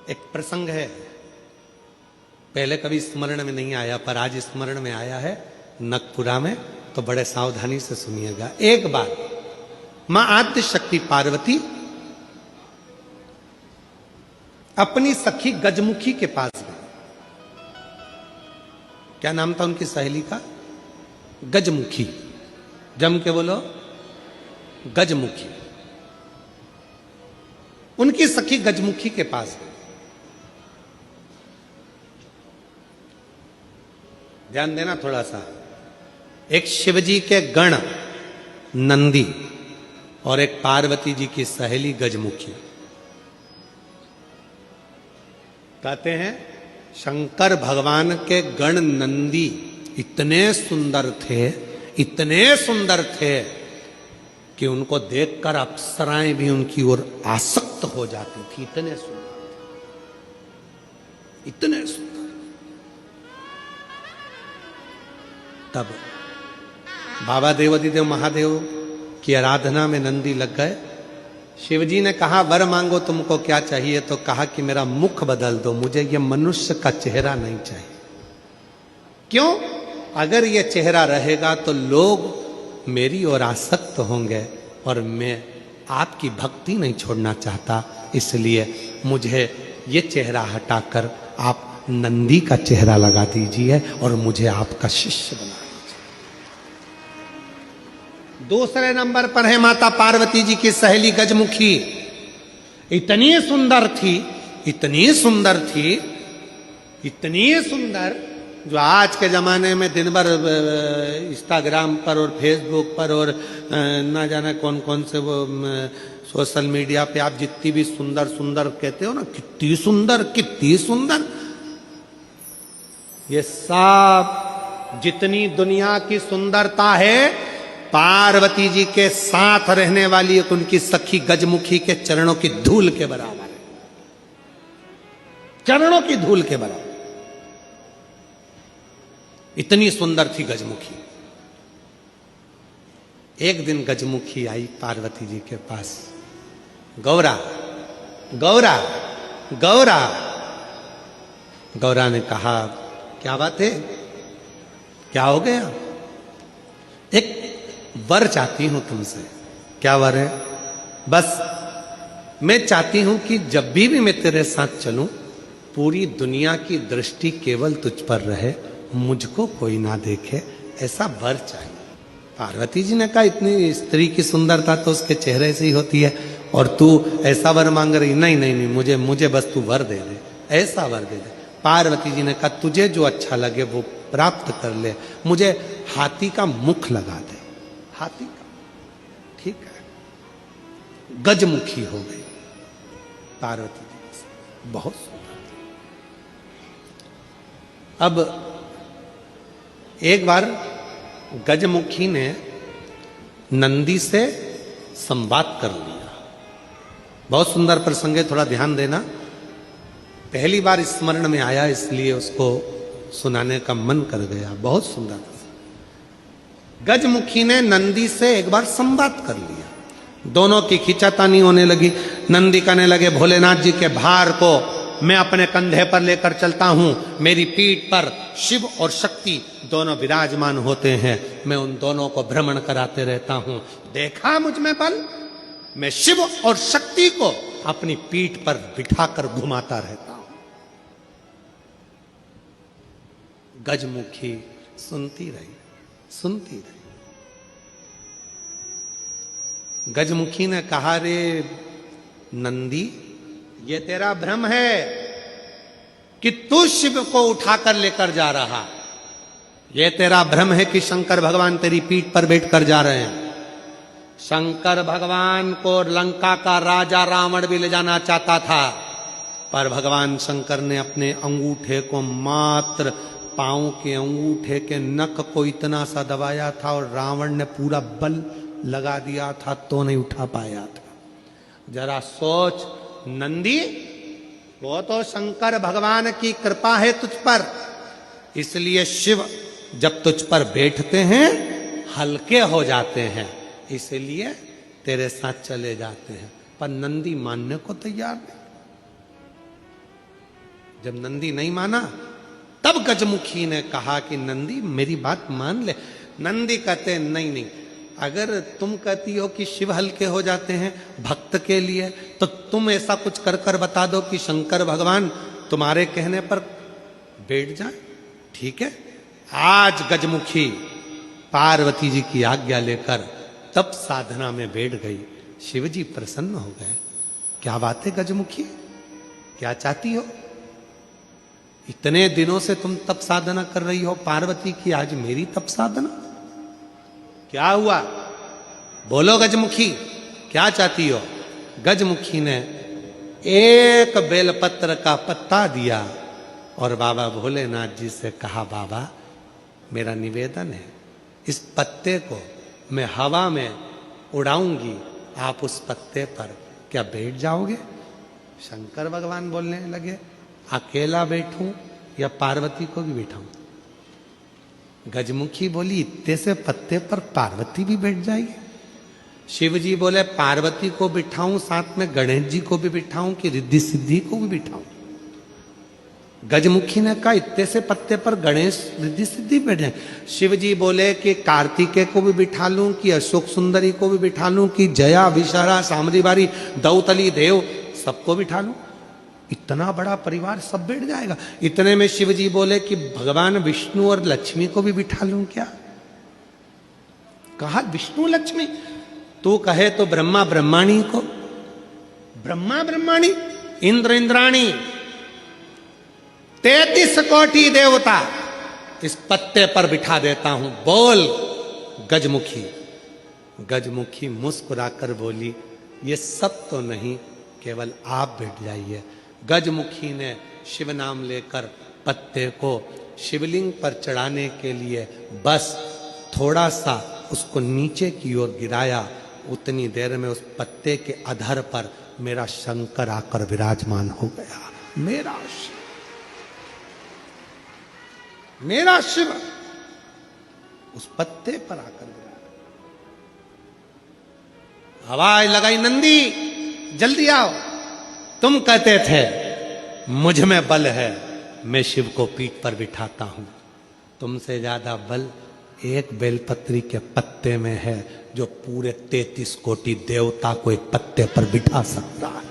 एक प्रसंग है, पहले कभी स्मरण में नहीं आया पर आज स्मरण में आया है नखपुरा में, तो बड़े सावधानी से सुनिएगा। एक बार मां आद्य शक्ति पार्वती अपनी सखी गजमुखी के पास गई। क्या नाम था उनकी सहेली का? गजमुखी। जम के बोलो, गजमुखी। उनकी सखी गजमुखी के पास गई। ध्यान देना थोड़ा सा। एक शिवजी के गण नंदी और एक पार्वती जी की सहेली गजमुखी। कहते हैं शंकर भगवान के गण नंदी इतने सुंदर थे, इतने सुंदर थे कि उनको देखकर अप्सराएं भी उनकी ओर आसक्त हो जाती थी। इतने सुंदर, इतने सुंदर। तब बाबा देवादिदेव महादेव की आराधना में नंदी लग गए। शिवजी ने कहा वर मांगो तुमको क्या चाहिए, तो कहा कि मेरा मुख बदल दो, मुझे ये मनुष्य का चेहरा नहीं चाहिए। क्यों? अगर ये चेहरा रहेगा तो लोग मेरी ओर आसक्त होंगे और मैं आपकी भक्ति नहीं छोड़ना चाहता, इसलिए मुझे ये चेहरा हटाकर आप नंदी का चेहरा लगा दीजिए और मुझे आपका शिष्य बना दीजिए। दूसरे नंबर पर है माता पार्वती जी की सहेली गजमुखी। इतनी सुंदर थी, इतनी सुंदर थी, इतनी सुंदर, जो आज के जमाने में दिन भर इंस्टाग्राम पर और फेसबुक पर और ना जाने कौन कौन से वो सोशल मीडिया पे आप जितनी भी सुंदर सुंदर कहते हो ना, कितनी सुंदर, कितनी सुंदर, ये सब जितनी दुनिया की सुंदरता है पार्वती जी के साथ रहने वाली एक उनकी सखी गजमुखी के चरणों की धूल के बराबर है। चरणों की धूल के बराबर। इतनी सुंदर थी गजमुखी। एक दिन गजमुखी आई पार्वती जी के पास। गौरा, गौरा, गौरा। गौरा ने कहा क्या बात है, क्या हो गया? एक वर चाहती हूं तुमसे। क्या वर है? बस मैं चाहती हूं कि जब भी मैं तेरे साथ चलूं पूरी दुनिया की दृष्टि केवल तुझ पर रहे, मुझको कोई ना देखे, ऐसा वर चाहिए। पार्वती जी ने कहा इतनी स्त्री की सुंदरता तो उसके चेहरे से ही होती है और तू ऐसा वर मांग रही? नहीं नहीं नहीं, मुझे बस तू वर दे दे, ऐसा वर दे दे। पार्वती जी ने कहा तुझे जो अच्छा लगे वो प्राप्त कर ले, मुझे हाथी का मुख लगा दे। हाथी का, ठीक है। गजमुखी हो गई पार्वती जी, बहुत सुंदर। अब एक बार गजमुखी ने नंदी से संवाद कर लिया। बहुत सुंदर प्रसंग है, थोड़ा ध्यान देना। पहली बार स्मरण में आया इसलिए उसको सुनाने का मन कर गया। बहुत सुंदर। गजमुखी ने नंदी से एक बार संवाद कर लिया। दोनों की खिंचातानी होने लगी। नंदी कहने लगे भोलेनाथ जी के भार को मैं अपने कंधे पर लेकर चलता हूं, मेरी पीठ पर शिव और शक्ति दोनों विराजमान होते हैं, मैं उन दोनों को भ्रमण कराते रहता हूं। देखा मुझ में बल, मैं शिव और शक्ति को अपनी पीठ पर बिठाकर घुमाता रहता हूं। गजमुखी सुनती रही, सुनती रही। गजमुखी ने कहा रे नंदी, ये तेरा भ्रम है कि तू शिव को उठाकर लेकर जा रहा। ये तेरा भ्रम है कि शंकर भगवान तेरी पीठ पर बैठकर जा रहे हैं। शंकर भगवान को लंका का राजा रावण भी ले जाना चाहता था, पर भगवान शंकर ने अपने अंगूठे को, मात्र पांव के अंगूठे के नख को इतना सा दबाया था और रावण ने पूरा बल लगा दिया था तो नहीं उठा पाया था। जरा सोच नंदी, वो तो शंकर भगवान की कृपा है तुझ पर, इसलिए शिव जब तुझ पर बैठते हैं हल्के हो जाते हैं, इसलिए तेरे साथ चले जाते हैं। पर नंदी मानने को तैयार नहीं। जब नंदी नहीं माना, तब गजमुखी ने कहा कि नंदी मेरी बात मान ले। नंदी कहते नहीं नहीं, अगर तुम कहती हो कि शिव हल्के हो जाते हैं भक्त के लिए, तो तुम ऐसा कुछ कर कर बता दो कि शंकर भगवान तुम्हारे कहने पर बैठ जाए। ठीक है, आज गजमुखी पार्वती जी की आज्ञा लेकर तब साधना में बैठ गई। शिव जी प्रसन्न हो गए। क्या बात है गजमुखी, क्या चाहती हो? इतने दिनों से तुम तप साधना कर रही हो पार्वती की, आज मेरी तप साधना? क्या हुआ? बोलो गजमुखी, क्या चाहती हो? गजमुखी ने एक बेलपत्र का पत्ता दिया और बाबा भोलेनाथ जी से कहा, बाबा मेरा निवेदन है, इस पत्ते को मैं हवा में उड़ाऊंगी, आप उस पत्ते पर क्या बैठ जाओगे? शंकर भगवान बोलने लगे, अकेला बैठूं या पार्वती को भी बैठाऊं? गजमुखी बोली, इतने से पत्ते पर पार्वती भी बैठ जाएगी? शिव जी बोले, पार्वती को बिठाऊं, साथ में गणेश जी को भी बिठाऊं कि रिद्धि सिद्धि को भी बिठाऊं? गजमुखी ने कहा, इतने से पत्ते पर गणेश रिद्धि सिद्धि बैठ जाए। शिव जी बोले कि कार्तिकेय को भी बिठा लूं, कि अशोक सुंदरी को भी बिठा लूं, कि जया विशाला सामरी बारी दौतली देव सबको बिठा लूं? इतना बड़ा परिवार सब बैठ जाएगा? इतने में शिव जी बोले कि भगवान विष्णु और लक्ष्मी को भी बिठा लूं क्या? कहा विष्णु लक्ष्मी, तू कहे तो ब्रह्मा ब्रह्माणी को, ब्रह्मा ब्रह्माणी, इंद्र इंद्राणी, 33 कोटि देवता इस पत्ते पर बिठा देता हूं, बोल गजमुखी। गजमुखी मुस्कुराकर बोली, ये सब तो नहीं, केवल आप बैठ जाइए। गजमुखी ने शिव नाम लेकर पत्ते को शिवलिंग पर चढ़ाने के लिए बस थोड़ा सा उसको नीचे की ओर गिराया। उतनी देर में उस पत्ते के अधर पर मेरा शंकर आकर विराजमान हो गया। मेरा शिव, मेरा शिव उस पत्ते पर आकर विराजमान। आवाज लगाई, नंदी जल्दी आओ। तुम कहते थे मुझ में बल है, मैं शिव को पीठ पर बिठाता हूं। तुमसे ज्यादा बल एक बेलपत्री के पत्ते में है, जो पूरे 33 कोटि देवता को एक पत्ते पर बिठा सकता है।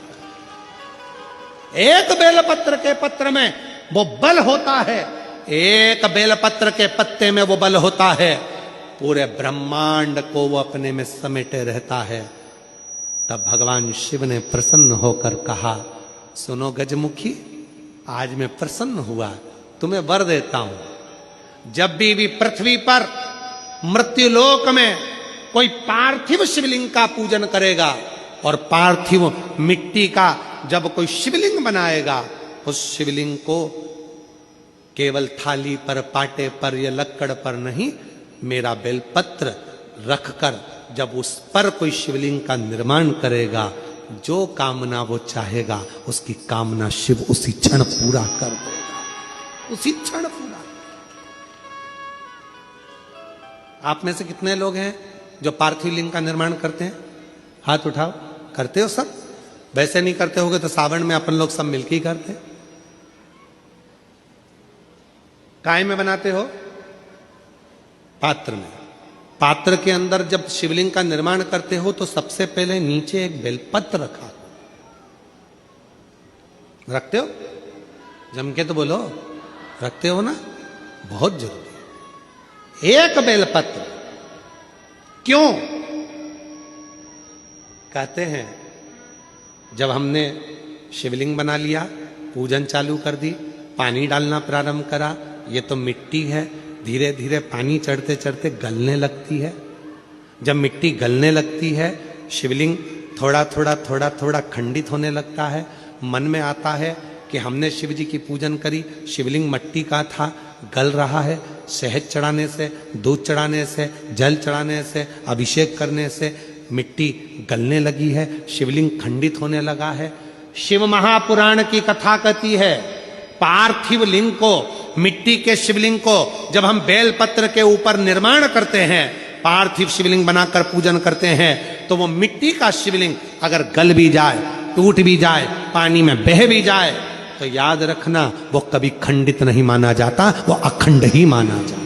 एक बेलपत्र के पत्र में वो बल होता है, एक बेलपत्र के पत्ते में वो बल होता है, पूरे ब्रह्मांड को वो अपने में समेटे रहता है। तब भगवान शिव ने प्रसन्न होकर कहा, सुनो गजमुखी, आज मैं प्रसन्न हुआ, तुम्हें वर देता हूं। जब भी पृथ्वी पर मृत्युलोक में कोई पार्थिव शिवलिंग का पूजन करेगा और पार्थिव मिट्टी का जब कोई शिवलिंग बनाएगा, उस शिवलिंग को केवल थाली पर, पाटे पर या लक्कड़ पर नहीं, मेरा बेलपत्र रखकर जब उस पर कोई शिवलिंग का निर्माण करेगा, जो कामना वो चाहेगा उसकी कामना शिव उसी क्षण पूरा कर देगा, उसी क्षण पूरा। आप में से कितने लोग हैं जो पार्थिव लिंग का निर्माण करते हैं? हाथ उठाओ। करते हो सब? वैसे नहीं करते होगे तो सावन में अपन लोग सब मिलकर ही करते। काय में बनाते हो? पात्र में। पात्र के अंदर जब शिवलिंग का निर्माण करते हो तो सबसे पहले नीचे एक बेलपत्र रखा, रखते हो? जम के तो बोलो, रखते हो ना? बहुत जरूरी। एक बेलपत्र क्यों? कहते हैं जब हमने शिवलिंग बना लिया, पूजन चालू कर दी, पानी डालना प्रारंभ करा, ये तो मिट्टी है, धीरे धीरे पानी चढ़ते चढ़ते गलने लगती है। जब मिट्टी गलने लगती है, शिवलिंग थोड़ा थोड़ा थोड़ा थोड़ा खंडित होने लगता है। मन में आता है कि हमने शिव जी की पूजन करी, शिवलिंग मिट्टी का था, गल रहा है। शहद चढ़ाने से, दूध चढ़ाने से, जल चढ़ाने से, अभिषेक करने से मिट्टी गलने लगी है, शिवलिंग खंडित होने लगा है। शिव महापुराण की कथा कहती है, पार्थिव लिंग को, मिट्टी के शिवलिंग को जब हम बेलपत्र के ऊपर निर्माण करते हैं, पार्थिव शिवलिंग बनाकर पूजन करते हैं, तो वो मिट्टी का शिवलिंग अगर गल भी जाए, टूट भी जाए, पानी में बह भी जाए, तो याद रखना वो कभी खंडित नहीं माना जाता, वो अखंड ही माना जाता।